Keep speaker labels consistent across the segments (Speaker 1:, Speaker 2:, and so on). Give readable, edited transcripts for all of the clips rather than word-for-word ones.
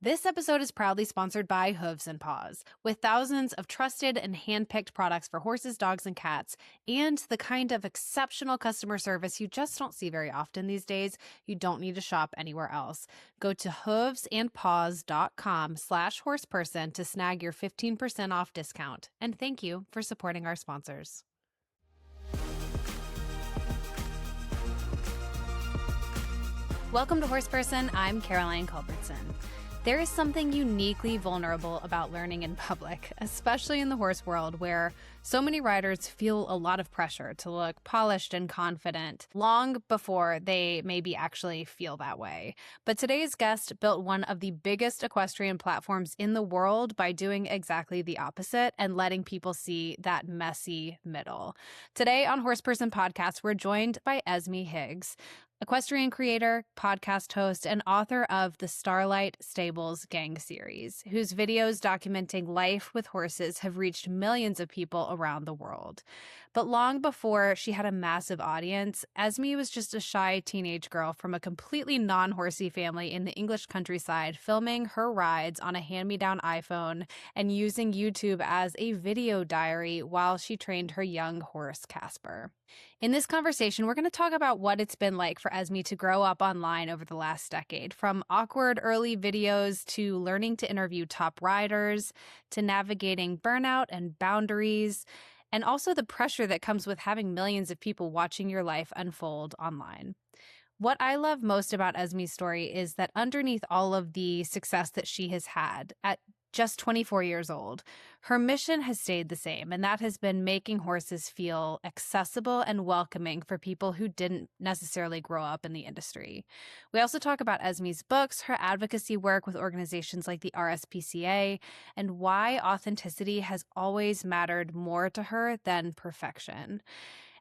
Speaker 1: This episode is proudly sponsored by Hooves and Paws. With thousands of trusted and hand-picked products for horses, dogs, and cats, and the kind of exceptional customer service you just don't see very often these days, you don't need to shop anywhere else. Go to hoovesandpaws.com/horseperson to snag your 15% off discount. And thank you for supporting our sponsors. Welcome to Horseperson. I'm Caroline Culbertson. There is something uniquely vulnerable about learning in public, especially in the horse world, where so many riders feel a lot of pressure to look polished and confident long before they maybe actually feel that way. But today's guest built one of the biggest equestrian platforms in the world by doing exactly the opposite and letting people see that messy middle. Today on Horseperson Podcast, we're joined by Esme Higgs, equestrian creator, podcast host, and author of the Starlight Stables Gang series, whose videos documenting life with horses have reached millions of people around the world. But long before she had a massive audience, Esme was just a shy teenage girl from a completely non-horsey family in the English countryside, filming her rides on a hand-me-down iPhone and using YouTube as a video diary while she trained her young horse, Casper. In this conversation, we're going to talk about what it's been like for Esme to grow up online over the last decade, from awkward early videos to learning to interview top riders, to navigating burnout and boundaries, and also the pressure that comes with having millions of people watching your life unfold online. What I love most about Esme's story is that underneath all of the success that she has had at just 24 years old, her mission has stayed the same, and that has been making horses feel accessible and welcoming for people who didn't necessarily grow up in the industry. We also talk about Esme's books, her advocacy work with organizations like the RSPCA, and why authenticity has always mattered more to her than perfection.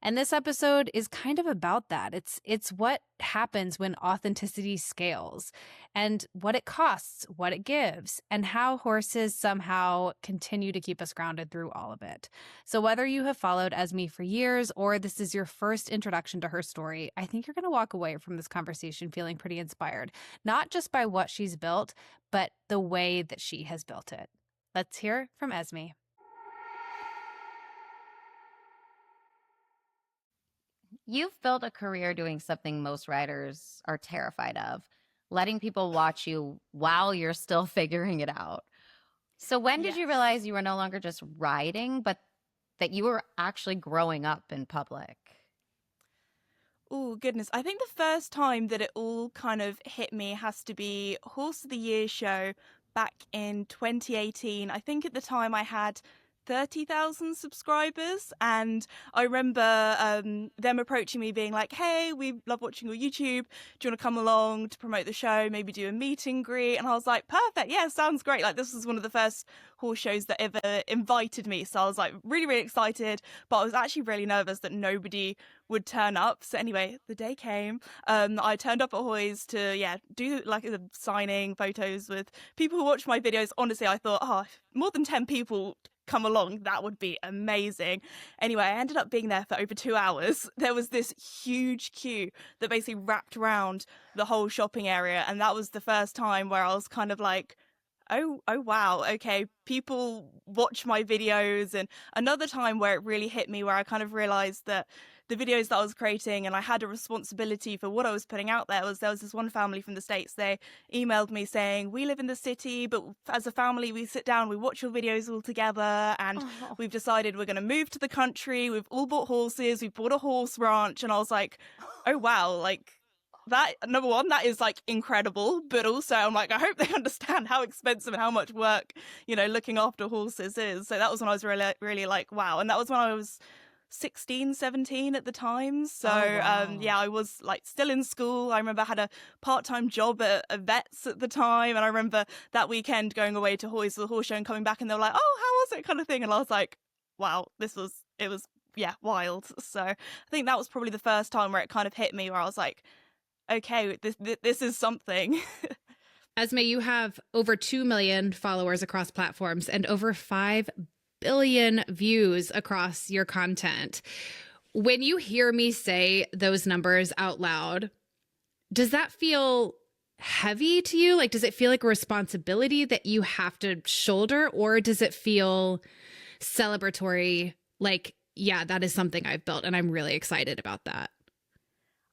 Speaker 1: And this episode is kind of about that. It's what happens when authenticity scales and what it costs, what it gives, and how horses somehow continue to keep us grounded through all of it. So whether you have followed Esme for years or this is your first introduction to her story, I think you're going to walk away from this conversation feeling pretty inspired, not just by what she's built, but the way that she has built it. Let's hear from Esme.
Speaker 2: You've built a career doing something most riders are terrified of, letting people watch you while you're still figuring it out. So when did you realize you were no longer just riding, but that you were actually growing up in public?
Speaker 3: Oh, goodness. I think the first time that it all kind of hit me has to be Horse of the Year show back in 2018. I think at the time I had 30,000 subscribers, and I remember them approaching me being like, hey, we love watching your YouTube, do you want to come along to promote the show, maybe do a meet and greet? And I was like, perfect, yeah, sounds great. Like, this was one of the first horse shows that ever invited me, so I was like really, really excited, but I was actually really nervous that nobody would turn up. So anyway, the day came. I turned up at Hoy's to do like a signing, photos with people who watch my videos. Honestly, I thought, more than 10 people come along, that would be amazing. Anyway, I ended up being there for over 2 hours. There was this huge queue that basically wrapped around the whole shopping area, and that was the first time where I was kind of like, oh wow, okay, people watch my videos. And another time where it really hit me, where I kind of realized that the videos that I was creating and I had a responsibility for what I was putting out there was this one family from the States. They emailed me saying, we live in the city, but as a family, we sit down, we watch your videos all together, and we've decided we're going to move to the country. We've all bought horses. We've bought a horse ranch. And I was like, oh, wow, like, that, number one, that is like incredible, but also I'm like, I hope they understand how expensive and how much work, looking after horses is. So that was when I was really, really like, wow. And that was when I was 16, 17 at the time. So, I was like still in school. I remember I had a part-time job at a vet's at the time. And I remember that weekend going away to Hoy's the horse show and coming back, and they were like, oh, how was it, kind of thing. And I was like, wow, it was wild. So I think that was probably the first time where it kind of hit me, where I was like, okay, this is something.
Speaker 1: Esme, you have over 2 million followers across platforms and over 5 billion views across your content. When you hear me say those numbers out loud, does that feel heavy to you? Like, does it feel like a responsibility that you have to shoulder, or does it feel celebratory? Like, yeah, that is something I've built and I'm really excited about that.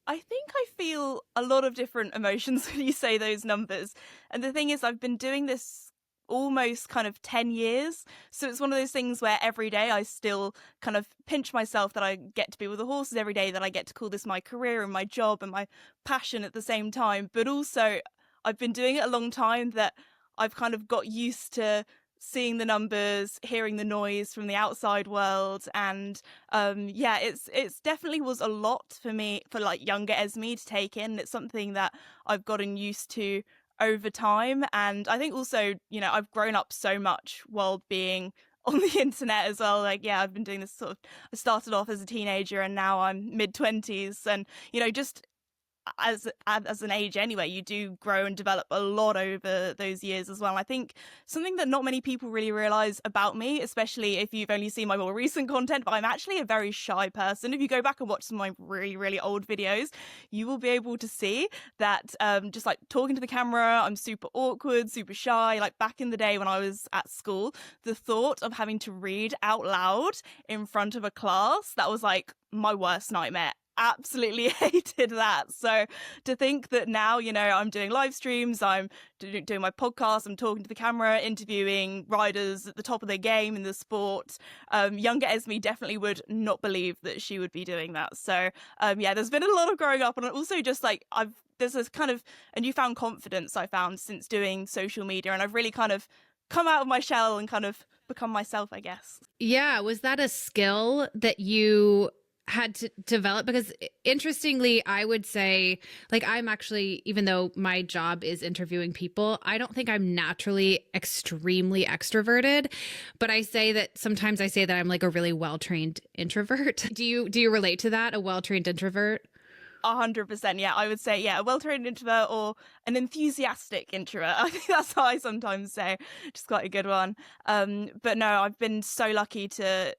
Speaker 3: I think I feel a lot of different emotions when you say those numbers. And the thing is, I've been doing this almost kind of 10 years. So it's one of those things where every day I still kind of pinch myself that I get to be with the horses every day, that I get to call this my career and my job and my passion at the same time. But also, I've been doing it a long time, that I've kind of got used to seeing the numbers, hearing the noise from the outside world, and it's definitely was a lot for me, for like younger Esme to take in. It's something that I've gotten used to over time, and I think also, you know, I've grown up so much while being on the internet as well. Like, yeah, I've been doing this sort of, I started off as a teenager and now I'm mid-20s, and you know, just as an age anyway, you do grow and develop a lot over those years as well. I think something that not many people really realize about me, especially if you've only seen my more recent content, but I'm actually a very shy person. If you go back and watch some of my really, really old videos, you will be able to see that just like talking to the camera, I'm super awkward, super shy. Like back in the day when I was at school, the thought of having to read out loud in front of a class, that was like my worst nightmare. Absolutely hated that. So to think that now, you know, I'm doing live streams, I'm doing my podcast, I'm talking to the camera, interviewing riders at the top of their game in the sport, younger Esme definitely would not believe that she would be doing that. So there's been a lot of growing up, and also just like there's this kind of a newfound confidence I found since doing social media, and I've really kind of come out of my shell and kind of become myself, I guess.
Speaker 1: Yeah. Was that a skill that you had to develop? Because interestingly, I would say, like, I'm actually, even though my job is interviewing people, I don't think I'm naturally extremely extroverted, but I say that sometimes I say that I'm like a really well-trained introvert. Do you relate to that? A well-trained introvert?
Speaker 3: 100%. Yeah, I would say, yeah, a well-trained introvert or an enthusiastic introvert. I think that's how I sometimes say, which is quite a good one. But no, I've been so lucky to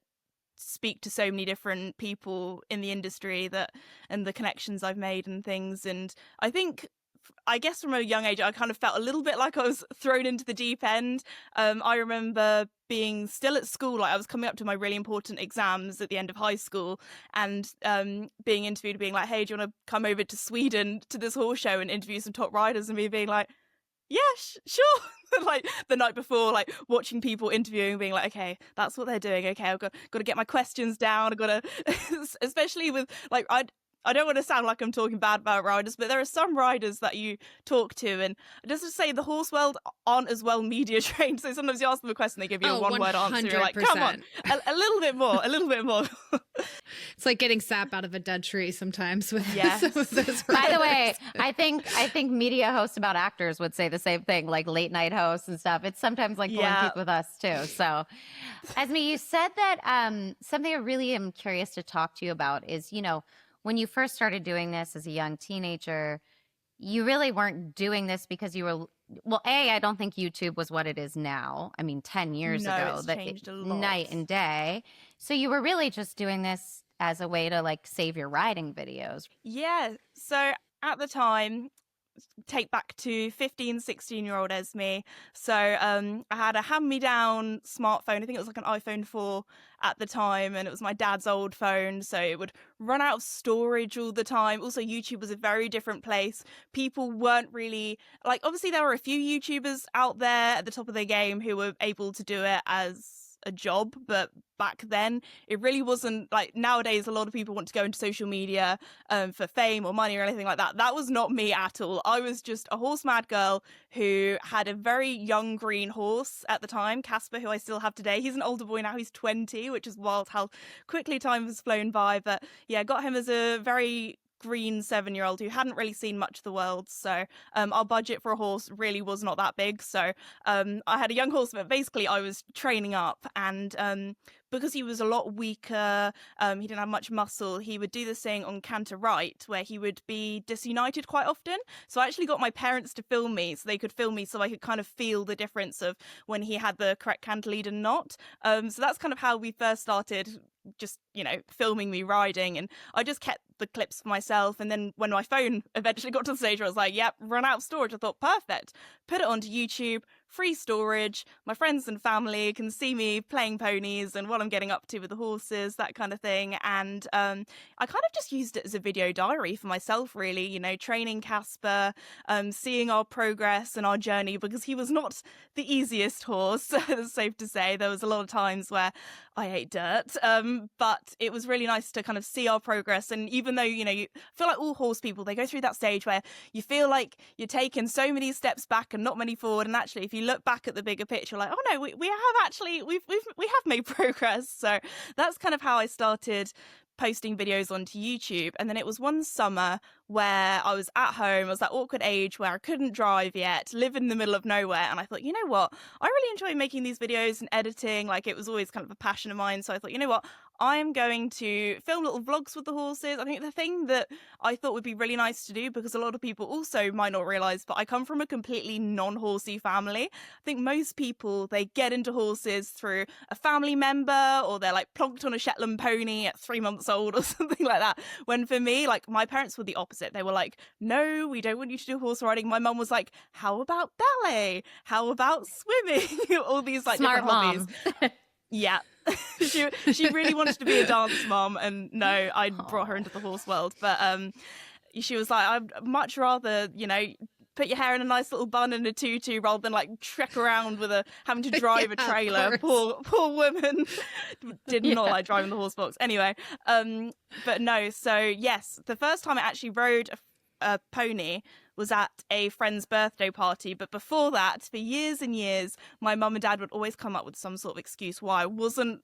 Speaker 3: speak to so many different people in the industry, that and the connections I've made and things. And I guess from a young age, I kind of felt a little bit like I was thrown into the deep end. I remember being still at school, like I was coming up to my really important exams at the end of high school, and being interviewed, being like, hey, do you want to come over to Sweden to this horse show and interview some top riders? And me being like, yeah, sure. Like the night before, like watching people interviewing, being like, okay, that's what they're doing. Okay, I've got to get my questions down. I've got to, especially with like, I don't want to sound like I'm talking bad about riders, but there are some riders that you talk to, and just to say the horse world aren't as well media trained. So sometimes you ask them a question, they give you a one-word answer. You're like, come on, a little bit more, a little bit more.
Speaker 1: It's like getting sap out of a dead tree sometimes with
Speaker 3: yes.
Speaker 1: some of those
Speaker 2: By the way, I think media hosts about actors would say the same thing, like late night hosts and stuff. It's sometimes like pulling teeth with us too. So, Esme, you said that something I really am curious to talk to you about is, you know, when you first started doing this as a young teenager, you really weren't doing this because you were, well, I don't think YouTube was what it is now. I mean, 10 years ago,
Speaker 3: it's changed a lot.
Speaker 2: Night and day. So you were really just doing this as a way to like save your riding videos.
Speaker 3: Yeah. So at the time, take back to 15, 16-year-old Esme. So I had a hand-me-down smartphone. I think it was like an iPhone 4 at the time, and it was my dad's old phone, so it would run out of storage all the time. Also, YouTube was a very different place. People weren't really, like, obviously there were a few YouTubers out there at the top of their game who were able to do it as a job, but back then it really wasn't. Like nowadays a lot of people want to go into social media for fame or money or anything like that. That was not me at all. I was just a horse mad girl who had a very young green horse at the time, Casper, who I still have today. He's an older boy now, he's 20, which is wild how quickly time has flown by. But yeah, got him as a very green 7-year-old who hadn't really seen much of the world. So our budget for a horse really was not that big. So I had a young horse, but basically I was training up, and because he was a lot weaker, he didn't have much muscle, he would do this thing on canter right where he would be disunited quite often. So I actually got my parents to film me so they could film me so I could kind of feel the difference of when he had the correct canter lead and not. So that's kind of how we first started just, filming me riding. And I just kept the clips for myself. And then when my phone eventually got to the stage where I was like, yep, run out of storage, I thought, perfect, put it onto YouTube, free storage. My friends and family can see me playing ponies and what I'm getting up to with the horses, that kind of thing. And I kind of just used it as a video diary for myself, really, training Casper, seeing our progress and our journey, because he was not the easiest horse. It's safe to say there was a lot of times where I ate dirt, but it was really nice to kind of see our progress. And even though, you feel like all horse people, they go through that stage where you feel like you're taking so many steps back and not many forward. And actually, if you look back at the bigger picture, like, oh no, we have actually, we have made progress. So that's kind of how I started posting videos onto YouTube. And then it was one summer where I was at home. I was that awkward age where I couldn't drive yet, live in the middle of nowhere. And I thought, you know what? I really enjoy making these videos and editing. Like, it was always kind of a passion of mine. So I thought, you know what? I'm going to film little vlogs with the horses. I think the thing that I thought would be really nice to do, because a lot of people also might not realise, but I come from a completely non-horsey family. I think most people, they get into horses through a family member, or they're like plonked on a Shetland pony at 3 months old or something like that. When for me, like, my parents were the opposite. They were like, no, we don't want you to do horse riding. My mum was like, how about ballet? How about swimming? All these like
Speaker 2: Smart
Speaker 3: different
Speaker 2: mom.
Speaker 3: hobbies. Yeah. she really wanted to be a dance mom, and no, I brought her into the horse world. But she was like, I'd much rather, put your hair in a nice little bun and a tutu rather than like trek around with having to drive a trailer. Poor woman. Did not like driving the horse box. Anyway, but no. So yes, the first time I actually rode a pony was at a friend's birthday party. But before that, for years and years, my mum and dad would always come up with some sort of excuse why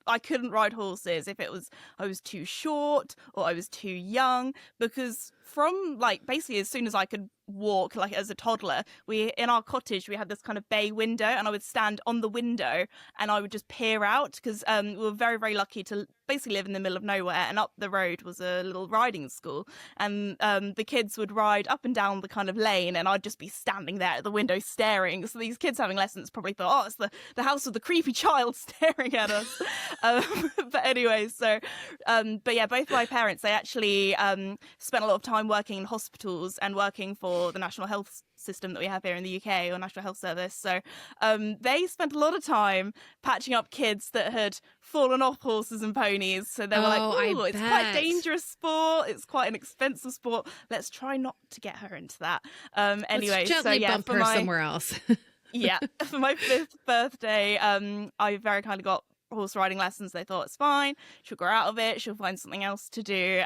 Speaker 3: I couldn't ride horses. If it was I was too short or I was too young, because from like basically as soon as I could walk, like as a toddler, in our cottage we had this kind of bay window, and I would stand on the window and I would just peer out, because we were very, very lucky to basically live in the middle of nowhere, and up the road was a little riding school, and the kids would ride up and down the kind of lane, and I'd just be standing there at the window staring. So these kids having lessons probably thought, oh, it's the house with the creepy child staring at us. But anyway, so but yeah, both my parents, they actually spent a lot of time working in hospitals and working for the National Health system that we have here in the UK, or National Health Service. So they spent a lot of time patching up kids that had fallen off horses and ponies. So they were like, oh, it's quite a dangerous sport. It's quite an expensive sport. Let's try not to get her into that. Anyway,
Speaker 4: let's gently bump her somewhere else.
Speaker 3: Yeah, for my 5th birthday, I very kindly got horse riding lessons. They thought it's fine, she'll grow out of it, she'll find something else to do.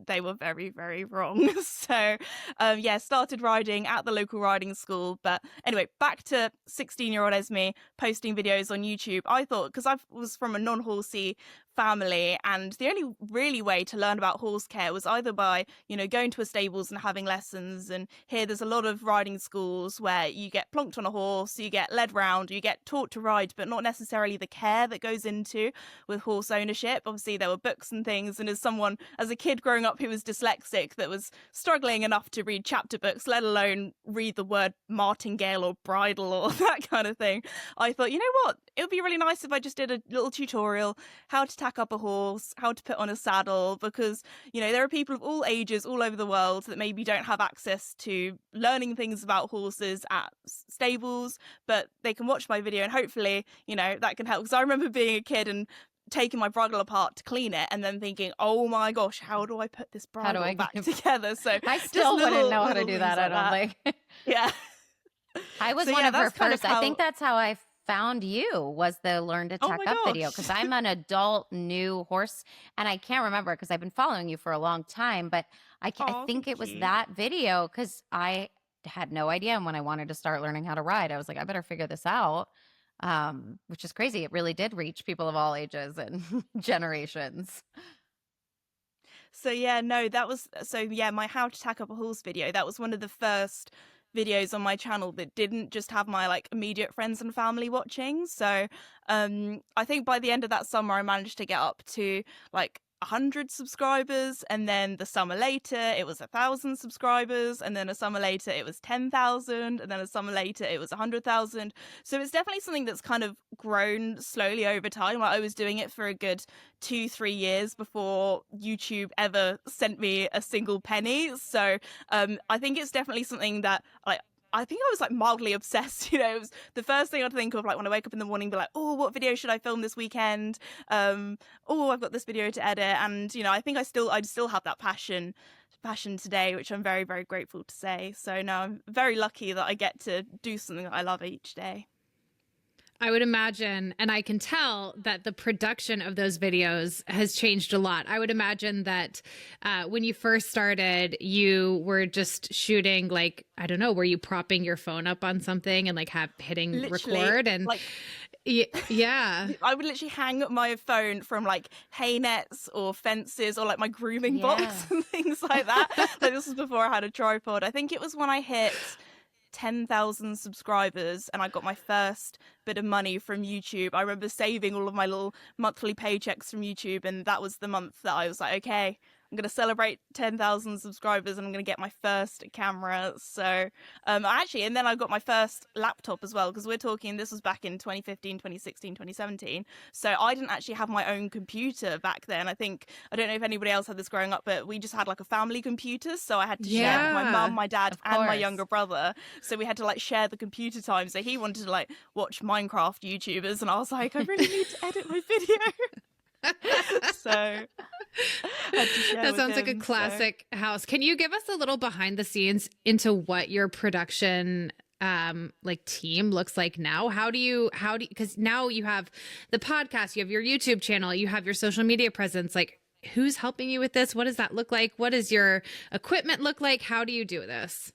Speaker 3: They were very, very wrong. So yeah, started riding at the local riding school. But anyway, back to 16-year-old Esme posting videos on YouTube. I thought, because I was from a non-horsey family, and the only really way to learn about horse care was either by going to a stables and having lessons. And here there's a lot of riding schools where you get plonked on a horse, you get led round, you get taught to ride, but not necessarily the care that goes into with horse ownership. Obviously there were books and things, and as a kid growing up who was dyslexic, that was struggling enough to read chapter books, let alone read the word martingale or bridle or that kind of thing, I thought, you know what, it would be really nice if I just did a little tutorial how to tack up a horse, how to put on a saddle, because there are people of all ages all over the world that maybe don't have access to learning things about horses at stables, but they can watch my video, and hopefully that can help. Because I remember being a kid and taking my bridle apart to clean it, and then thinking, oh my gosh, how do I put this bridle back together? So
Speaker 2: I still wouldn't know how to do that. I don't think.
Speaker 3: Yeah.
Speaker 2: I was one of her first. I think that's how I found you, was the learn to tack up video, because I'm an adult new horse, and I can't remember because I've been following you for a long time, but I think it was that video, because I had no idea. And when I wanted to start learning how to ride, I was like, I better figure this out, which is crazy. It really did reach people of all ages and generations.
Speaker 3: So yeah, no, my how to tack up a horse video, that was one of the first videos on my channel that didn't just have my like immediate friends and family watching. So I think by the end of that summer I managed to get up to like 100 subscribers, and then the summer later it was 1,000 subscribers, and then a summer later it was 10,000, and then a summer later it was 100,000. So it's definitely something that's kind of grown slowly over time. Like, I was doing it for a good 2-3 years before YouTube ever sent me a single penny. So I think it's definitely something that I think I was like mildly obsessed. You know, it was the first thing I'd think of, like when I wake up in the morning, be like, oh, what video should I film this weekend? Oh, I've got this video to edit. And, you know, I think I still have that passion today, which I'm very, very grateful to say. So no, I'm very lucky that I get to do something that I love each day.
Speaker 4: I would imagine, and I can tell that the production of those videos has changed a lot. I would imagine that when you first started, you were just shooting, like, I don't know, were you propping your phone up on something and like hitting
Speaker 3: Literally,
Speaker 4: record? And
Speaker 3: like,
Speaker 4: yeah.
Speaker 3: I would literally hang my phone from like hay nets or fences or like my grooming box and things like that. Like, this was before I had a tripod. I think it was when I hit 10,000 subscribers and I got my first bit of money from YouTube. I remember saving all of my little monthly paychecks from YouTube, and that was the month that I was like, okay, I'm going to celebrate 10,000 subscribers and I'm going to get my first camera. So actually, and then I got my first laptop as well, because we're talking, this was back in 2015, 2016, 2017. So I didn't actually have my own computer back then. I don't know if anybody else had this growing up, but we just had like a family computer. So I had to share with my mum, my dad, and my younger brother. So we had to like share the computer time. So he wanted to like watch Minecraft YouTubers, and I was like, I really need to edit my video. So
Speaker 4: that sounds like a classic house. Can you give us a little behind the scenes into what your production like team looks like now? How do you because now you have the podcast, you have your YouTube channel, you have your social media presence. Like, who's helping you with this? What does that look like? What does your equipment look like? How do you do this?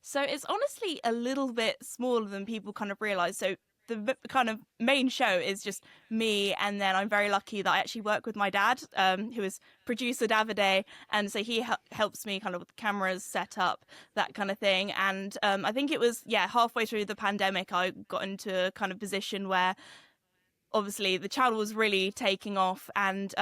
Speaker 3: So it's honestly a little bit smaller than people kind of realize. So the kind of main show is just me, and then I'm very lucky that I actually work with my dad, who is producer Davide, and so he helps me kind of with the cameras, set up, that kind of thing. And I think it was halfway through the pandemic I got into a kind of position where obviously the channel was really taking off, and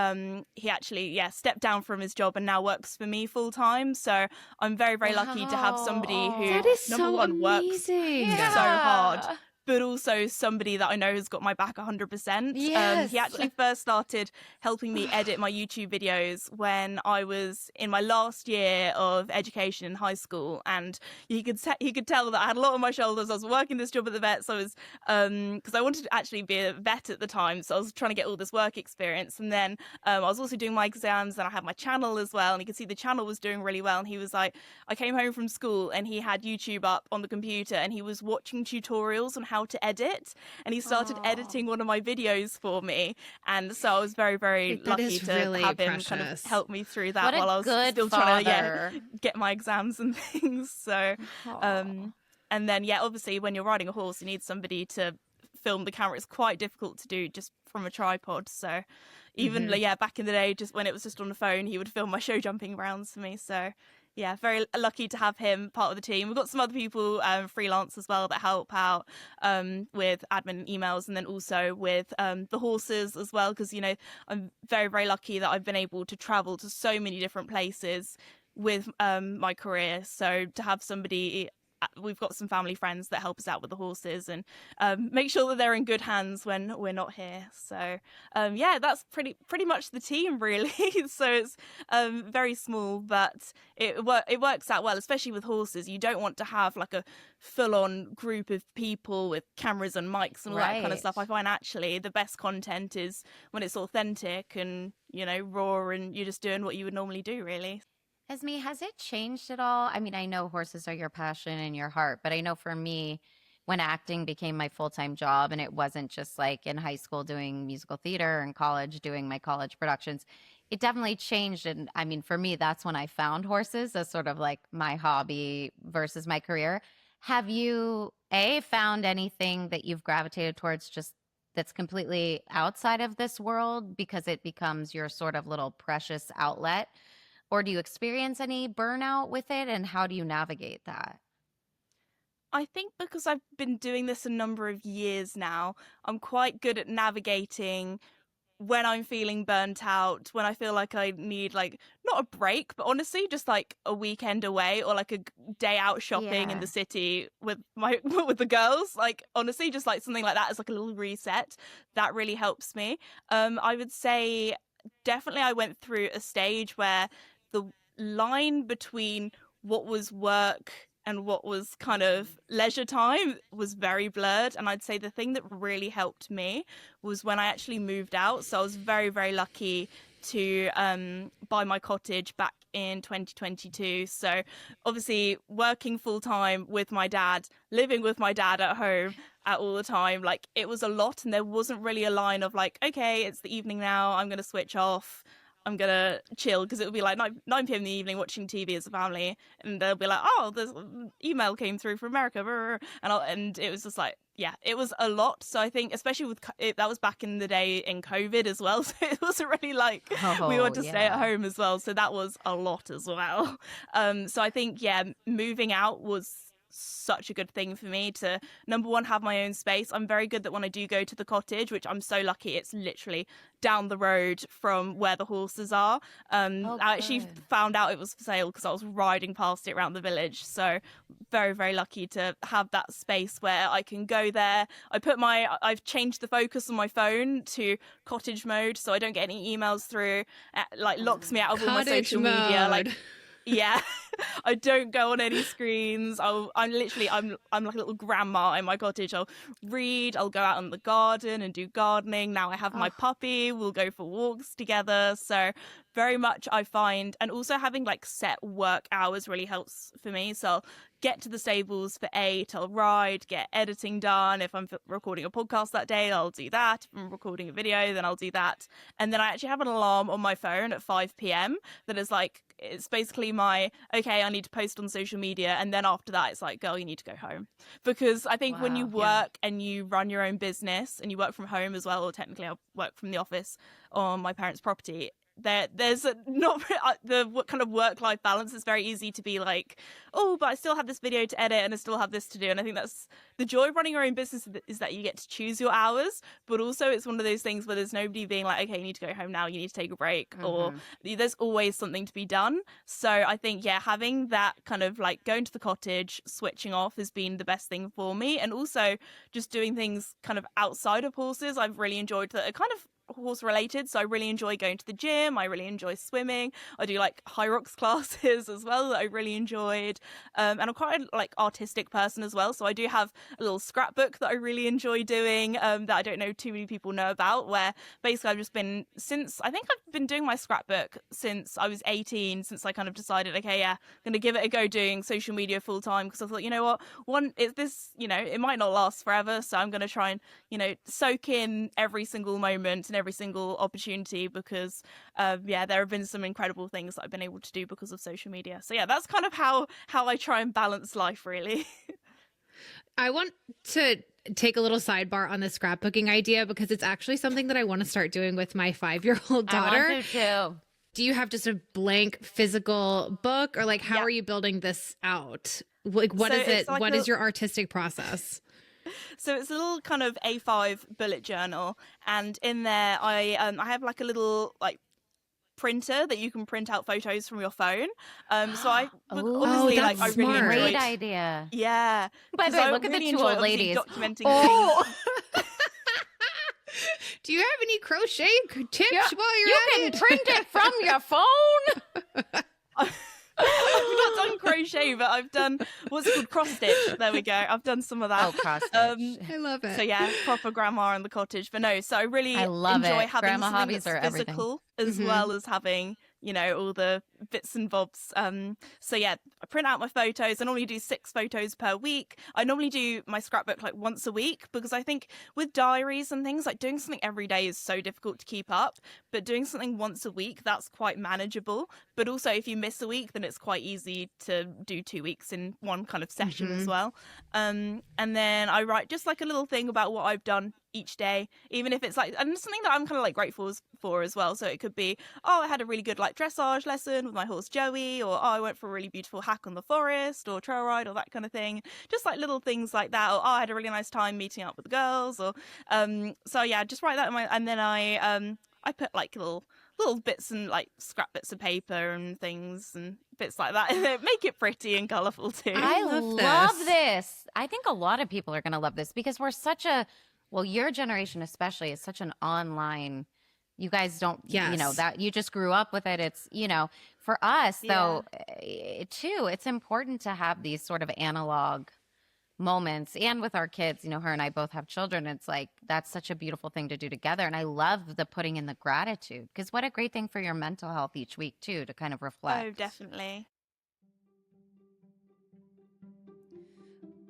Speaker 3: he actually stepped down from his job and now works for me full time. So I'm very, very lucky to have somebody who,
Speaker 4: that is
Speaker 3: number
Speaker 4: so
Speaker 3: one,
Speaker 4: amazing.
Speaker 3: works so hard, but also somebody that I know has got my back 100%.
Speaker 2: Yes.
Speaker 3: He actually first started helping me edit my YouTube videos when I was in my last year of education in high school, and he could tell that I had a lot on my shoulders. I was working this job at the vet, so I was because I wanted to actually be a vet at the time, so I was trying to get all this work experience. And then I was also doing my exams, and I had my channel as well, and he could see the channel was doing really well. And he was like, I came home from school and he had YouTube up on the computer, and he was watching tutorials on how to edit, and he started editing one of my videos for me. And so I was very, very lucky to
Speaker 4: really
Speaker 3: have him
Speaker 4: precious.
Speaker 3: kind of help me through that
Speaker 2: What a
Speaker 3: while I was
Speaker 2: good
Speaker 3: still trying
Speaker 2: father.
Speaker 3: to get my exams and things. So and then obviously when you're riding a horse, you need somebody to film the camera. It's quite difficult to do just from a tripod. So even back in the day, just when it was just on the phone, he would film my show jumping rounds for me. So very lucky to have him part of the team. We've got some other people freelance as well that help out with admin and emails, and then also with the horses as well, because I'm very, very lucky that I've been able to travel to so many different places with my career. So to have somebody, we've got some family friends that help us out with the horses and make sure that they're in good hands when we're not here. So that's pretty much the team, really. So it's very small, but it works out well, especially with horses. You don't want to have like a full-on group of people with cameras and mics and all that kind of stuff. I find actually the best content is when it's authentic and raw, and you're just doing what you would normally do, really.
Speaker 2: Esme, has it changed at all? I mean, I know horses are your passion and your heart, but I know for me, when acting became my full-time job, and it wasn't just like in high school doing musical theater and college doing my college productions, it definitely changed. And I mean, for me, that's when I found horses as sort of like my hobby versus my career. Have you, found anything that you've gravitated towards just that's completely outside of this world because it becomes your sort of little precious outlet? Or do you experience any burnout with it, and how do you navigate that?
Speaker 3: I think because I've been doing this a number of years now, I'm quite good at navigating when I'm feeling burnt out, when I feel like I need like not a break, but honestly just like a weekend away or like a day out shopping in the city with my with the girls, like honestly just like something like that as like a little reset, that really helps me. I would say definitely I went through a stage where the line between what was work and what was kind of leisure time was very blurred. And I'd say the thing that really helped me was when I actually moved out. So I was very, very lucky to buy my cottage back in 2022. So obviously working full time with my dad, living with my dad at home at all the time, like it was a lot. And there wasn't really a line of like, okay, it's the evening now, I'm going to switch off, I'm gonna chill, because it would be like 9 p.m. in the evening watching TV as a family, and they'll be like, oh, this email came through from America, and it was just like, yeah, it was a lot. So I think especially with that was back in the day in COVID as well, so it wasn't really like we wanted to stay at home as well, so that was a lot as well. So I think moving out was such a good thing for me to, number one, have my own space. I'm very good that when I do go to the cottage, which I'm so lucky, it's literally down the road from where the horses are. I actually found out it was for sale because I was riding past it around the village. So very, very lucky to have that space where I can go there. I've changed the focus on my phone to cottage mode, so I don't get any emails through. Like locks me out of all my social media. Like, yeah, I don't go on any screens. I'm like a little grandma in my cottage. I'll read, I'll go out in the garden and do gardening. Now I have my puppy, we'll go for walks together. So very much I find, and also having like set work hours really helps for me. So I'll get to the stables for 8, I'll ride, get editing done. If I'm recording a podcast that day, I'll do that. If I'm recording a video, then I'll do that. And then I actually have an alarm on my phone at 5 p.m. that is like, it's basically I need to post on social media, and then after that it's like, girl, you need to go home. Because I think when you work and you run your own business and you work from home as well, or technically I work from the office on my parents' property, there's not the kind of work-life balance. It's very easy to be like, oh, but I still have this video to edit and I still have this to do. And I think that's the joy of running your own business, is that you get to choose your hours, but also it's one of those things where there's nobody being like, okay, you need to go home now, you need to take a break, or there's always something to be done. So I think having that kind of like going to the cottage, switching off has been the best thing for me. And also just doing things kind of outside of horses, I've really enjoyed that are kind of horse related. So I really enjoy going to the gym, I really enjoy swimming, I do like high rocks classes as well that I really enjoyed, and I'm quite a like artistic person as well, so I do have a little scrapbook that I really enjoy doing, that I don't know too many people know about, where basically I've been doing my scrapbook since I was 18, since I kind of decided, okay, I'm gonna give it a go doing social media full time, because I thought, you know what, it might not last forever, so I'm gonna try and soak in every single moment and every single opportunity, because there have been some incredible things that I've been able to do because of social media. So that's kind of how I try and balance life, really.
Speaker 4: I want to take a little sidebar on the scrapbooking idea, because it's actually something that I want to start doing with my 5-year-old daughter.
Speaker 2: I want to too.
Speaker 4: Do you have just a blank physical book, or like how are you building this out? Like what is it? Like what is your artistic process?
Speaker 3: So it's a little kind of A5 bullet journal, and in there I have like a little like printer that you can print out photos from your phone. So I obviously
Speaker 4: that's
Speaker 3: I really
Speaker 4: smart.
Speaker 2: Great idea.
Speaker 3: Yeah.
Speaker 2: By the way, look at the two old ladies
Speaker 3: documenting things.
Speaker 4: Do you have any crochet tips while you're at it?
Speaker 2: You can print it from your phone.
Speaker 3: I've not done crochet, but I've done what's it called, cross stitch. There we go. I've done some of that.
Speaker 2: Oh, cross stitch.
Speaker 4: I love it.
Speaker 3: So proper grandma in the cottage. But no, so I really enjoy having
Speaker 2: grandma
Speaker 3: something
Speaker 2: hobbies
Speaker 3: that's
Speaker 2: are
Speaker 3: physical as well as having all the bits and bobs. So I print out my photos. I normally do 6 photos per week. I normally do my scrapbook like once a week, because I think with diaries and things, like doing something every day is so difficult to keep up, but doing something once a week, that's quite manageable. But also if you miss a week, then it's quite easy to do 2 weeks in one kind of session as well. And then I write just like a little thing about what I've done each day, even if it's like, and something that I'm kind of like grateful for as well. So it could be, I had a really good like dressage lesson with my horse Joey, or I went for a really beautiful hack on the forest, or trail ride, or that kind of thing. Just like little things like that, or I had a really nice time meeting up with the girls, or just write that in and then I put like little bits and like scrap bits of paper and things and bits like that. Make it pretty and colourful too.
Speaker 2: I love this. I think a lot of people are going to love this because we're such a, well, your generation especially is such an online, you guys don't, you know, that you just grew up with it. It's, you know, for us though, too, it's important to have these sort of analog moments. And with our kids, you know, her and I both have children. It's like, that's such a beautiful thing to do together. And I love the putting in the gratitude, because what a great thing for your mental health each week too, to kind of reflect.
Speaker 3: Oh, definitely.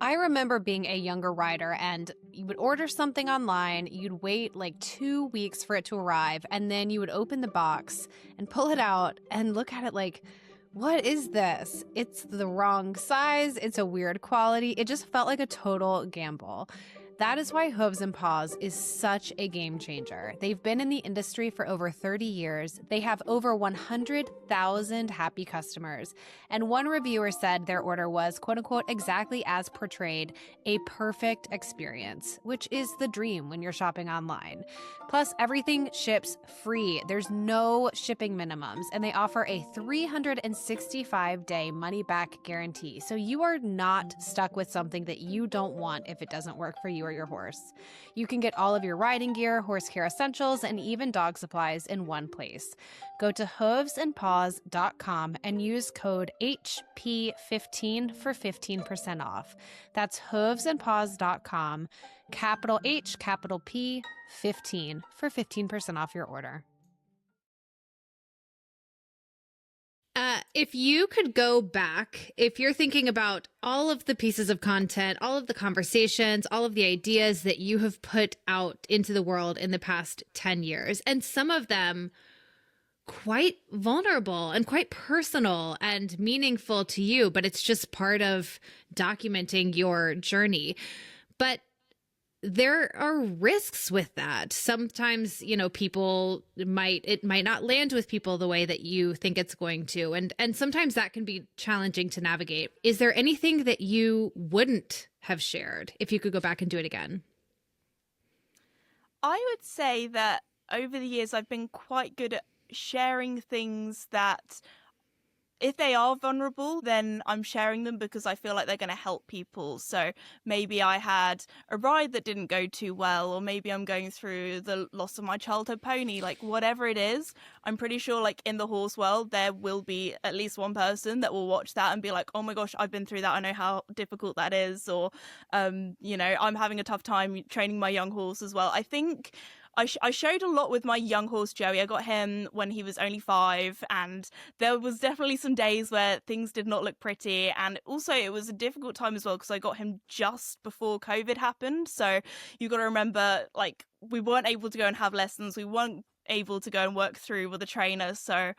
Speaker 1: I remember being a younger rider, and you would order something online, you'd wait like 2 weeks for it to arrive, and then you would open the box and pull it out and look at it like, what is this? It's the wrong size. It's a weird quality. It just felt like a total gamble. That is why Hooves and Paws is such a game changer. They've been in the industry for over 30 years. They have over 100,000 happy customers. And one reviewer said their order was, quote unquote, exactly as portrayed, a perfect experience, which is the dream when you're shopping online. Plus, everything ships free. There's no shipping minimums, and they offer a 365-day money-back guarantee. So you are not stuck with something that you don't want if it doesn't work for you or your horse. You can get all of your riding gear, horse care essentials, and even dog supplies in one place. Go to hoovesandpaws.com and use code HP15 for 15% off. That's hoovesandpaws.com, capital H, capital P, 15 for 15% off your order.
Speaker 4: If you could go back, if you're thinking about all of the pieces of content, all of the conversations, all of the ideas that you have put out into the world in the past 10 years, and some of them quite vulnerable and quite personal and meaningful to you, but it's just part of documenting your journey. But there are risks with that. Sometimes, you know, it might not land with people the way that you think it's going to. And sometimes that can be challenging to navigate. Is there anything that you wouldn't have shared if you could go back and do it again?
Speaker 3: I would say that over the years, I've been quite good at sharing things that, if they are vulnerable, then I'm sharing them because I feel like they're going to help people. So maybe I had a ride that didn't go too well, or maybe I'm going through the loss of my childhood pony, like whatever it is. I'm pretty sure like in the horse world, there will be at least one person that will watch that and be like, oh my gosh, I've been through that. I know how difficult that is. Or, you know, I'm having a tough time training my young horse as well. I think I showed a lot with my young horse, Joey. I got him when he was only 5, and there was definitely some days where things did not look pretty. And also it was a difficult time as well because I got him just before COVID happened. So you got to remember, like, we weren't able to go and have lessons. We weren't able to go and work through with a trainer. So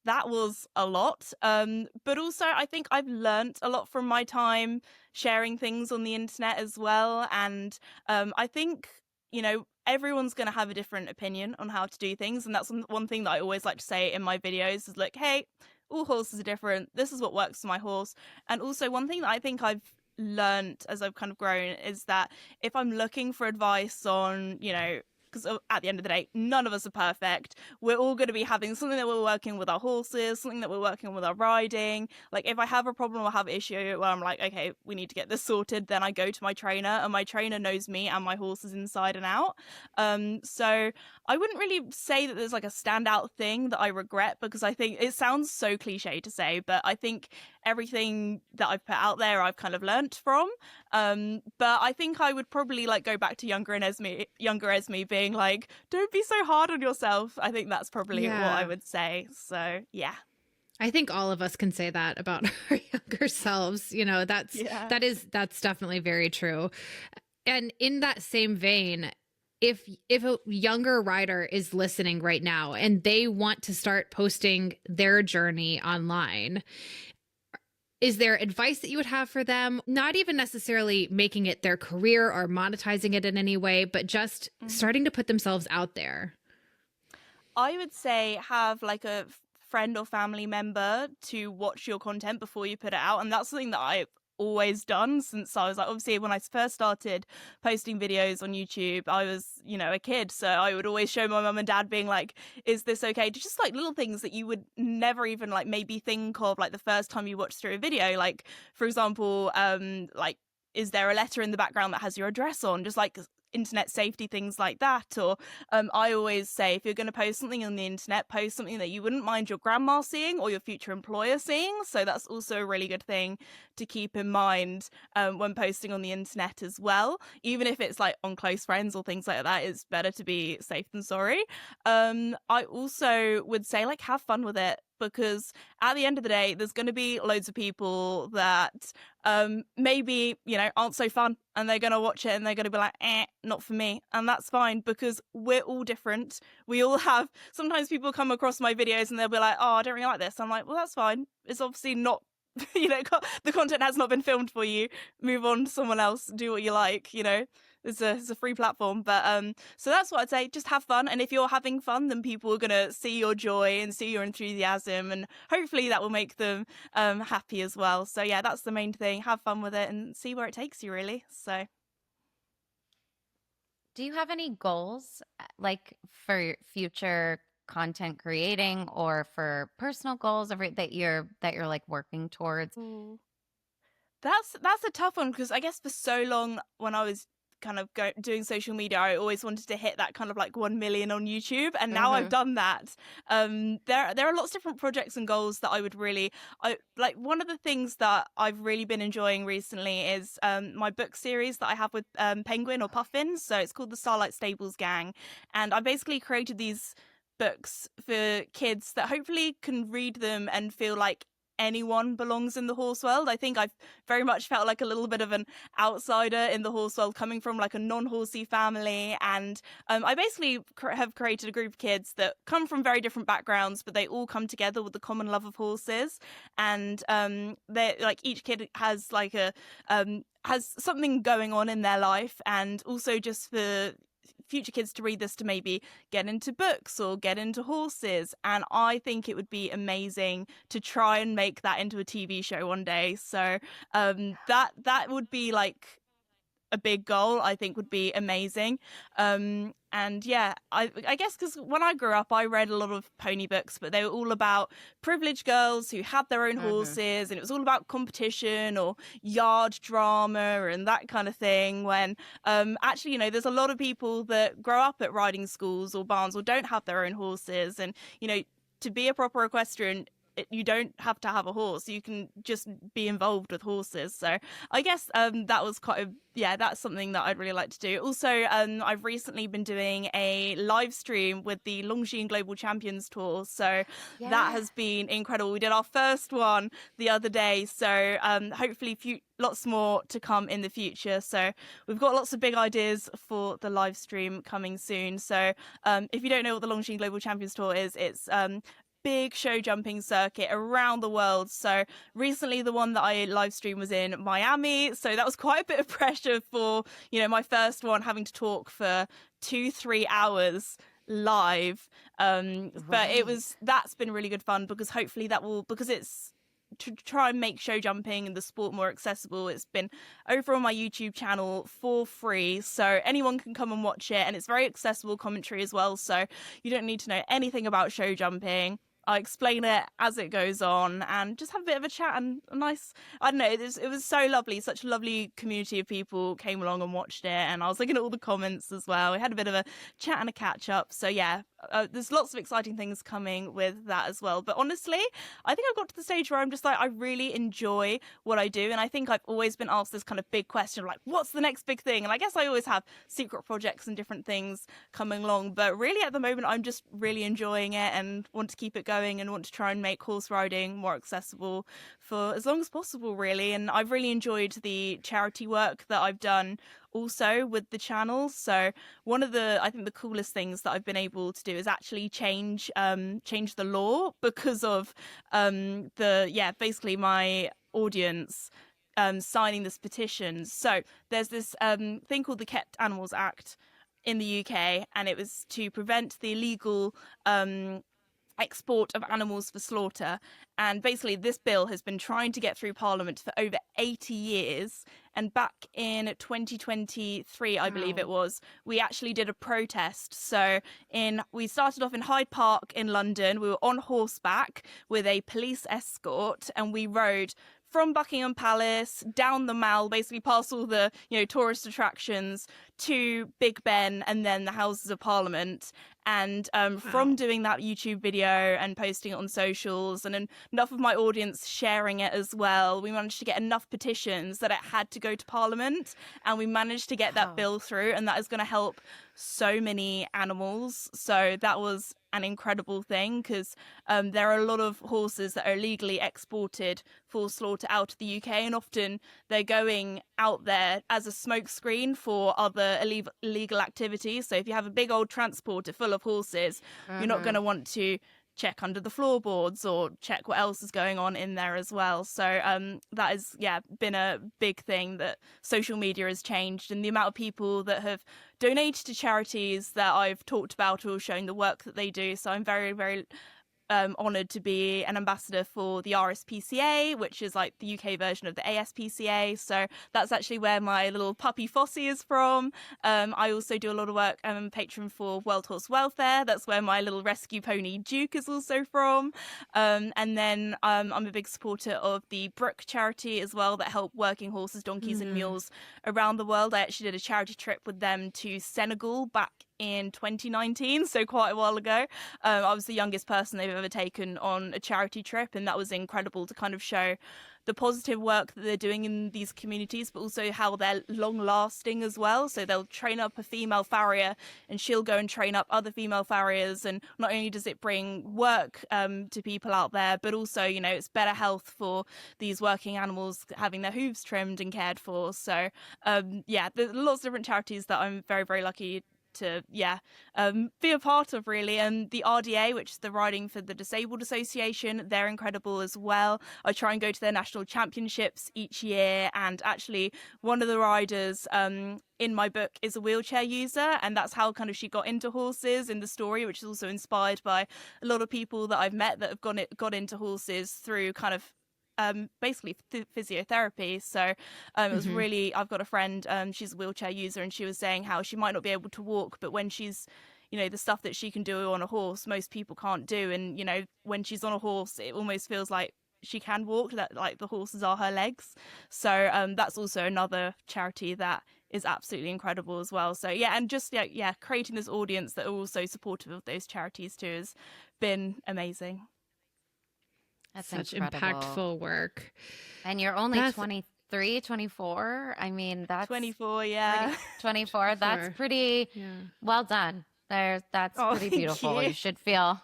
Speaker 3: that was a lot. But also I think I've learnt a lot from my time sharing things on the internet as well. And I think, you know, everyone's going to have a different opinion on how to do things. And that's one thing that I always like to say in my videos is like, hey, all horses are different. This is what works for my horse. And also one thing that I think I've learned as I've kind of grown is that if I'm looking for advice on, you know, because at the end of the day, none of us are perfect. We're all going to be having something that we're working with our horses, something that we're working with our riding. Like if I have a problem or have an issue where I'm like, okay, we need to get this sorted, then I go to my trainer, and my trainer knows me and my horses inside and out. So I wouldn't really say that there's like a standout thing that I regret, because I think it sounds so cliche to say, but I think everything that I've put out there I've kind of learnt from. But I think I would probably like go back to younger Esme being like, don't be so hard on yourself. I think that's probably what I would say. So yeah,
Speaker 4: I think all of us can say that about our younger selves. You know, that's definitely very true. And in that same vein, if a younger rider is listening right now and they want to start posting their journey online, is there advice that you would have for them? Not even necessarily making it their career or monetizing it in any way, but just starting to put themselves out there.
Speaker 3: I would say have like a friend or family member to watch your content before you put it out. And that's something that I always done since I was like, obviously when I first started posting videos on YouTube, I was, a kid. So I would always show my mum and dad being like, is this okay? Just like little things that you would never even like maybe think of like the first time you watched through a video. Like, for example, like, is there a letter in the background that has your address on? Just like internet safety, things like that. Or I always say, if you're going to post something on the internet, post something that you wouldn't mind your grandma seeing or your future employer seeing. So that's also a really good thing to keep in mind when posting on the internet as well. Even if it's like on close friends or things like that, it's better to be safe than sorry. I also would say, like, have fun with it, because at the end of the day, there's going to be loads of people that maybe, aren't so fun, and they're going to watch it and they're going to be like, not for me. And that's fine, because we're all different. We all have, sometimes people come across my videos and they'll be like, oh, I don't really like this. I'm like, well, that's fine. It's obviously not, the content has not been filmed for you. Move on to someone else, do what you like, It's a free platform. But so that's what I'd say. Just have fun. And if you're having fun, then people are going to see your joy and see your enthusiasm. And hopefully that will make them happy as well. So yeah, that's the main thing. Have fun with it and see where it takes you, really. So.
Speaker 2: Do you have any goals like for future content creating or for personal goals that you're like working towards?
Speaker 3: Ooh. That's a tough one, because I guess for so long when I was kind of doing social media, I always wanted to hit that kind of like 1 million on YouTube, and now I've done that. There are lots of different projects and goals that I would really like. One of the things that I've really been enjoying recently is my book series that I have with Penguin or Puffin. So it's called the Starlight Stables Gang, and I basically created these books for kids that hopefully can read them and feel like anyone belongs in the horse world. I think I've very much felt like a little bit of an outsider in the horse world, coming from like a non-horsey family. And I basically have created a group of kids that come from very different backgrounds, but they all come together with the common love of horses. And they like, each kid has like has something going on in their life, and also just for future kids to read this to maybe get into books or get into horses. And I think it would be amazing to try and make that into a TV show one day. So that would be like a big goal. I think would be amazing. And yeah, I guess because when I grew up, I read a lot of pony books, but they were all about privileged girls who had their own horses, and it was all about competition or yard drama and that kind of thing. When actually, there's a lot of people that grow up at riding schools or barns or don't have their own horses, and to be a proper equestrian, you don't have to have a horse. You can just be involved with horses. So I guess that was that's something that I'd really like to do. Also, I've recently been doing a live stream with the Longines Global Champions Tour. So that has been incredible. We did our first one the other day. So hopefully lots more to come in the future. So we've got lots of big ideas for the live stream coming soon. So if you don't know what the Longines Global Champions Tour is, it's big show jumping circuit around the world. So recently the one that I live streamed was in Miami, so that was quite a bit of pressure for my first one, having to talk for 2-3 hours live, but that's been really good fun, because hopefully that will, because it's to try and make show jumping and the sport more accessible. It's been over on my YouTube channel for free, so anyone can come and watch it, and it's very accessible commentary as well, so you don't need to know anything about show jumping. I explain it as it goes on and just have a bit of a chat and a nice, I don't know, it was so lovely. Such a lovely community of people came along and watched it, and I was looking at all the comments as well. We had a bit of a chat and a catch up. So yeah, there's lots of exciting things coming with that as well. But honestly, I think I've got to the stage where I'm just like, I really enjoy what I do. And I think I've always been asked this kind of big question of like, what's the next big thing? And I guess I always have secret projects and different things coming along. But really at the moment, I'm just really enjoying it and want to keep it going and want to try and make horse riding more accessible for as long as possible, really. And I've really enjoyed the charity work that I've done also with the channel. So one of I think the coolest things that I've been able to do is actually change the law because of basically my audience signing this petition. So there's this thing called the Kept Animals Act in the UK, and it was to prevent the illegal export of animals for slaughter. And basically this bill has been trying to get through Parliament for over 80 years. And back in 2023, I believe it was, we actually did a protest. So we started off in Hyde Park in London. We were on horseback with a police escort, and we rode from Buckingham Palace down the Mall, basically past all the tourist attractions, to Big Ben and then the Houses of Parliament. And from doing that YouTube video and posting it on socials and enough of my audience sharing it as well, we managed to get enough petitions that it had to go to Parliament, and we managed to get that bill through, and that is going to help so many animals. So that was an incredible thing, because there are a lot of horses that are illegally exported for slaughter out of the UK, and often they're going out there as a smokescreen for other illegal activities. So if you have a big old transporter full of horses, you're not going to want to check under the floorboards or check what else is going on in there as well. So that has been a big thing that social media has changed, and the amount of people that have donated to charities that I've talked about or showing the work that they do. So I'm very, very honoured to be an ambassador for the RSPCA, which is like the UK version of the ASPCA. So that's actually where my little puppy Fossey is from. I also do a lot of work. I'm a patron for World Horse Welfare. That's where my little rescue pony Duke is also from. And then I'm a big supporter of the Brook charity as well, that help working horses, donkeys and mules around the world. I actually did a charity trip with them to Senegal back in 2019, so quite a while ago. I was the youngest person they've ever taken on a charity trip, and that was incredible to kind of show the positive work that they're doing in these communities, but also how they're long lasting as well. So they'll train up a female farrier, and she'll go and train up other female farriers, and not only does it bring work to people out there, but also it's better health for these working animals having their hooves trimmed and cared for. So there's lots of different charities that I'm very, very lucky to be a part of, really. And the RDA, which is the Riding for the Disabled Association, they're incredible as well. I try and go to their national championships each year, and actually one of the riders in my book is a wheelchair user, and that's how kind of she got into horses in the story, which is also inspired by a lot of people that I've met that have got into horses through kind of basically physiotherapy. So it was really, I've got a friend, she's a wheelchair user, and she was saying how she might not be able to walk, but when she's the stuff that she can do on a horse, most people can't do. And when she's on a horse, it almost feels like she can walk, that like the horses are her legs. So that's also another charity that is absolutely incredible as well. So and just creating this audience that are also supportive of those charities too has been amazing.
Speaker 2: That's
Speaker 4: such
Speaker 2: incredible.
Speaker 4: Impactful work.
Speaker 2: And you're only 23, 24. I mean, that's
Speaker 3: 24,
Speaker 2: 24. That's pretty well done. That's pretty beautiful. You should feel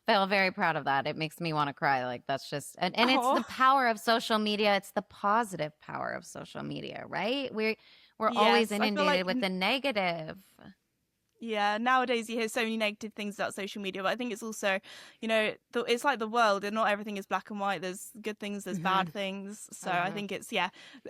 Speaker 2: very proud of that. It makes me want to cry. Like, that's just, and it's the power of social media. It's the positive power of social media, right? We're always inundated with the negative.
Speaker 3: Yeah, nowadays you hear so many negative things about social media, but I think it's also, it's like the world, and not everything is black and white. There's good things, there's bad things. So I think it's,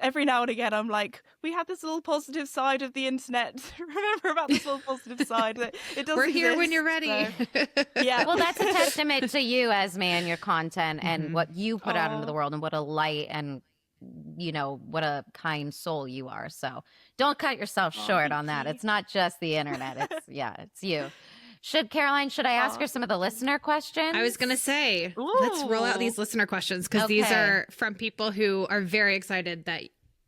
Speaker 3: every now and again I'm like, we have this little positive side of the internet. Remember about this little positive side. It doesn't
Speaker 4: We're here
Speaker 3: exist,
Speaker 4: when you're ready.
Speaker 3: So,
Speaker 2: Well, that's a testament to you, Esme, and your content and what you put out into the world, and what a light and what a kind soul you are. So don't cut yourself short on that. It's not just the internet. It's you. Caroline, should I ask her some of the listener questions?
Speaker 4: I was going to say, let's roll out these listener questions, because these are from people who are very excited that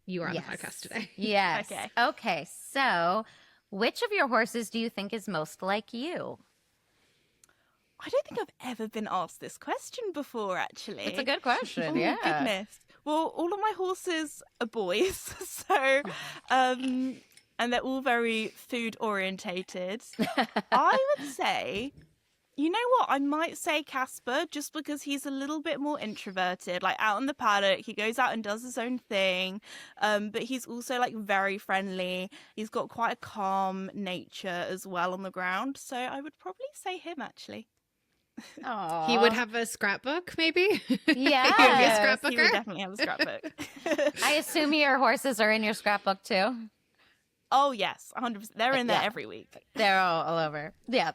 Speaker 4: you are on the podcast today.
Speaker 2: Yes. Okay. So which of your horses do you think is most like you?
Speaker 3: I don't think I've ever been asked this question before, actually.
Speaker 2: It's a good question.
Speaker 3: Goodness. Well, all of my horses are boys, so and they're all very food orientated. I would say, you know what? I might say Casper, just because he's a little bit more introverted. Like, out in the paddock, he goes out and does his own thing, but he's also like very friendly. He's got quite a calm nature as well on the ground, so I would probably say him, actually.
Speaker 2: Aww.
Speaker 4: He would have a scrapbook, maybe?
Speaker 2: Yeah.
Speaker 3: He would be a scrapbooker. He would definitely have a scrapbook.
Speaker 2: I assume your horses are in your scrapbook too?
Speaker 3: Oh, yes, 100%. They're in there every week.
Speaker 2: They're all over. Yeah.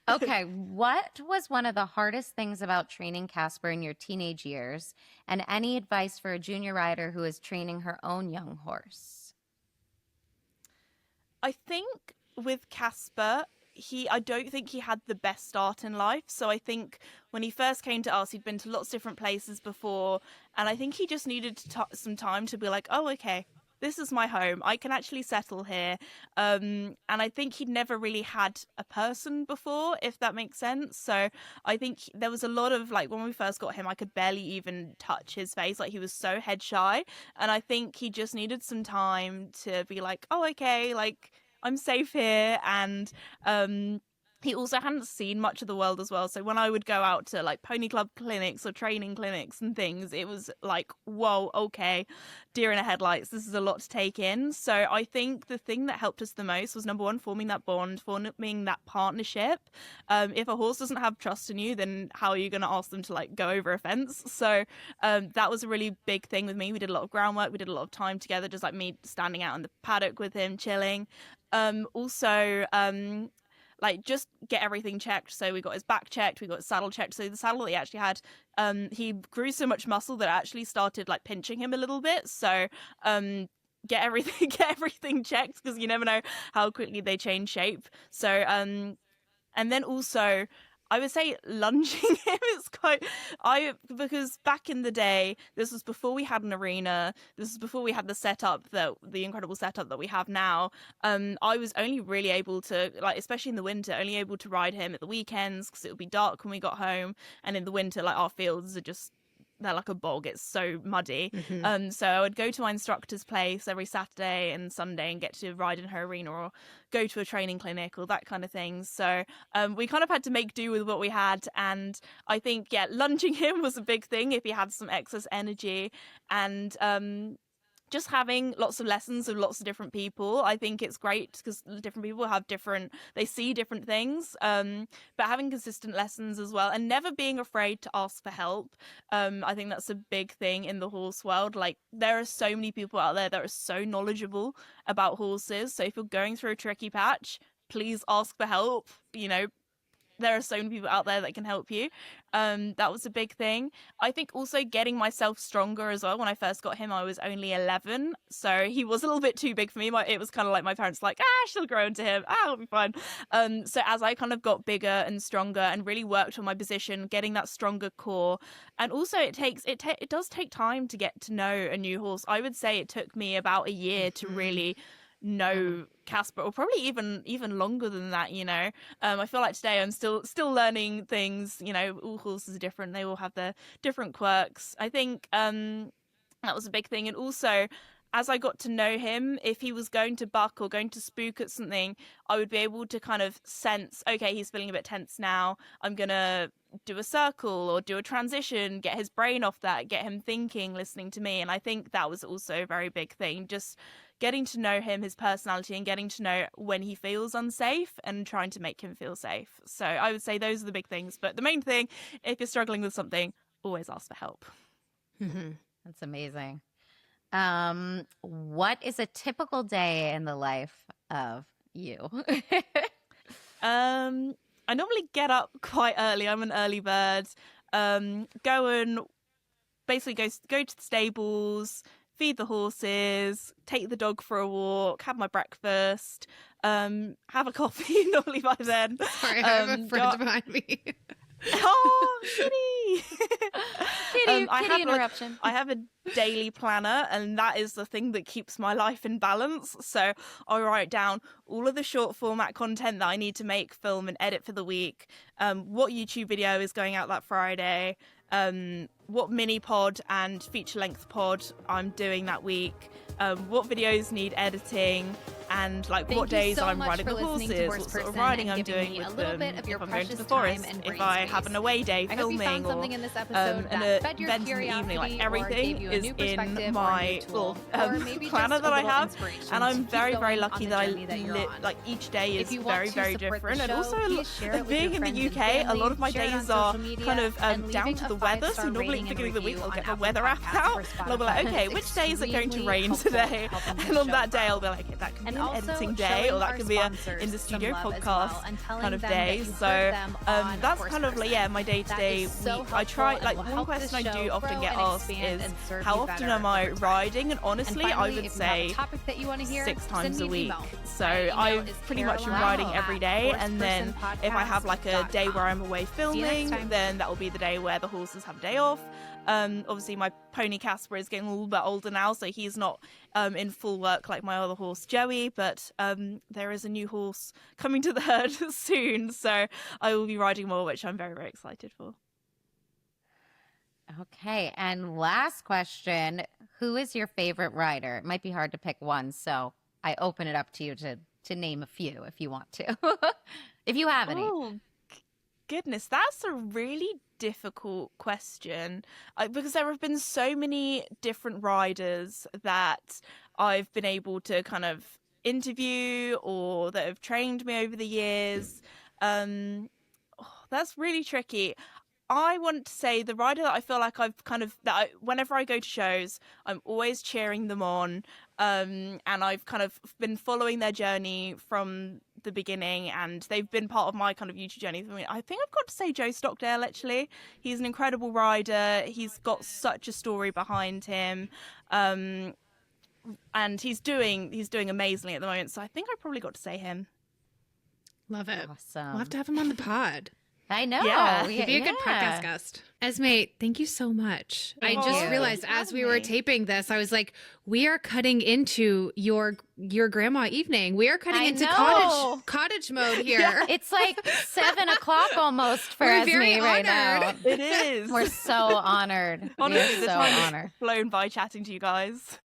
Speaker 2: Okay. What was one of the hardest things about training Casper in your teenage years? And any advice for a junior rider who is training her own young horse?
Speaker 3: I think with Casper, I don't think he had the best start in life. So I think when he first came to us, he'd been to lots of different places before. And I think he just needed some time to be like, oh, okay, this is my home. I can actually settle here. And I think he'd never really had a person before, if that makes sense. So I think there was a lot of, like, when we first got him, I could barely even touch his face. Like, he was so head shy. And I think he just needed some time to be like, oh, okay, like, I'm safe here. And he also hadn't seen much of the world as well. So when I would go out to like pony club clinics or training clinics and things, it was like, whoa, okay, deer in the headlights. This is a lot to take in. So I think the thing that helped us the most was, number one, forming that bond, forming that partnership. If a horse doesn't have trust in you, then how are you going to ask them to like go over a fence? So that was a really big thing with me. We did a lot of groundwork. We did a lot of time together, just like me standing out in the paddock with him, chilling. Like, just get everything checked. So we got his back checked, we got his saddle checked. So the saddle that he actually had, he grew so much muscle that it actually started like pinching him a little bit. So get everything checked, because you never know how quickly they change shape. So and then also, I would say lunging him is because back in the day, this was before we had an arena, this was before we had the incredible setup that we have now. I was only really able to, like, especially in the winter, only able to ride him at the weekends because it would be dark when we got home. And in the winter, like, our fields are just, they're like a bog. It's so muddy. Mm-hmm. So I would go to my instructor's place every Saturday and Sunday and get to ride in her arena or go to a training clinic or that kind of thing. So we kind of had to make do with what we had. And I think, lunging him was a big thing if he had some excess energy. And just having lots of lessons with lots of different people. I think it's great because different people they see different things, but having consistent lessons as well, and never being afraid to ask for help. I think that's a big thing in the horse world. Like, there are so many people out there that are so knowledgeable about horses. So if you're going through a tricky patch, please ask for help. You know, there are so many people out there that can help you. That was a big thing. I think also getting myself stronger as well. When I first got him, I was only 11. So he was a little bit too big for me. It was kind of like my parents like, she'll grow into him. It'll be fine. So as I kind of got bigger and stronger and really worked on my position, getting that stronger core. And also it does take time to get to know a new horse. I would say it took me about a year to really know Casper, or probably even longer than that, you know. I feel like today I'm still learning things, you know. All horses are different, they all have their different quirks. I think that was a big thing. And also, as I got to know him, if he was going to buck or going to spook at something, I would be able to kind of sense, okay, he's feeling a bit tense now, I'm gonna do a circle or do a transition, get his brain off that, get him thinking, listening to me. And I think that was also a very big thing, just getting to know him, his personality, and getting to know when he feels unsafe and trying to make him feel safe. So I would say those are the big things. But the main thing, if you're struggling with something, always ask for help.
Speaker 2: Mm-hmm. That's amazing. What is a typical day in the life of you?
Speaker 3: I normally get up quite early. I'm an early bird. Go and basically go to the stables, feed the horses, take the dog for a walk, have my breakfast, have a coffee normally by then.
Speaker 4: Sorry, I have a friend behind me.
Speaker 3: Oh, kitty!
Speaker 2: Kitty interruption.
Speaker 3: I have a daily planner, and that is the thing that keeps my life in balance. So I write down all of the short format content that I need to make, film, and edit for the week. What YouTube video is going out that Friday. What mini pod and feature length pod I'm doing that week. What videos need editing, and like what days I'm riding the horses, what sort of riding I'm doing with them, if I'm going to the forest, if I have an away day filming, or an event in the evening. Like, everything is in my little planner that I have, and I'm very, very lucky that like each day is very, very different. And also, being in the UK, a lot of my days are kind of down to the weather. So normally at the beginning of the week I'll get the weather app out and I'll be like, okay, which day is it going to rain today? And on that day I'll be like, okay, that can be editing day, or that could be a in the studio podcast kind of day. So that's kind of like, my day-to-day week. I try, like, one question I do often get asked is, how often am I riding? And honestly, I would say 6 times a week. So I pretty much am riding every day, and then if I have like a day where I'm away filming, then that will be the day where the horses have a day off. Obviously my pony Casper is getting a little bit older now, so he's not in full work like my other horse Joey, but there is a new horse coming to the herd soon, so I will be riding more, which I'm very, very excited for.
Speaker 2: Okay, and last question, who is your favorite rider? It might be hard to pick one, so I open it up to you to name a few if you want to. If you have any.
Speaker 3: Oh, goodness, that's a really difficult question, because there have been so many different riders that I've been able to kind of interview or that have trained me over the years. That's really tricky. I want to say the rider that I feel like I've kind of, whenever I go to shows, I'm always cheering them on. And I've kind of been following their journey from the beginning, and they've been part of my kind of YouTube journey. I mean, I think I've got to say Joe Stockdale, actually. He's an incredible rider. He's got such a story behind him. And he's doing amazingly at the moment. So I think I probably got to say him.
Speaker 4: Love it.
Speaker 2: Awesome.
Speaker 4: We'll have to have him on the pod.
Speaker 2: I know.
Speaker 3: Yeah.
Speaker 4: He'd be a good podcast guest. Esme, thank you so much. I just realized as we were taping this, I was like, we are cutting into your grandma evening. We are cutting into cottage mode here.
Speaker 2: Yeah. It's like 7 o'clock almost for Esme right now.
Speaker 3: It is.
Speaker 2: We're so honored.
Speaker 3: Honestly, the time
Speaker 2: honored.
Speaker 3: has flown by chatting to you guys.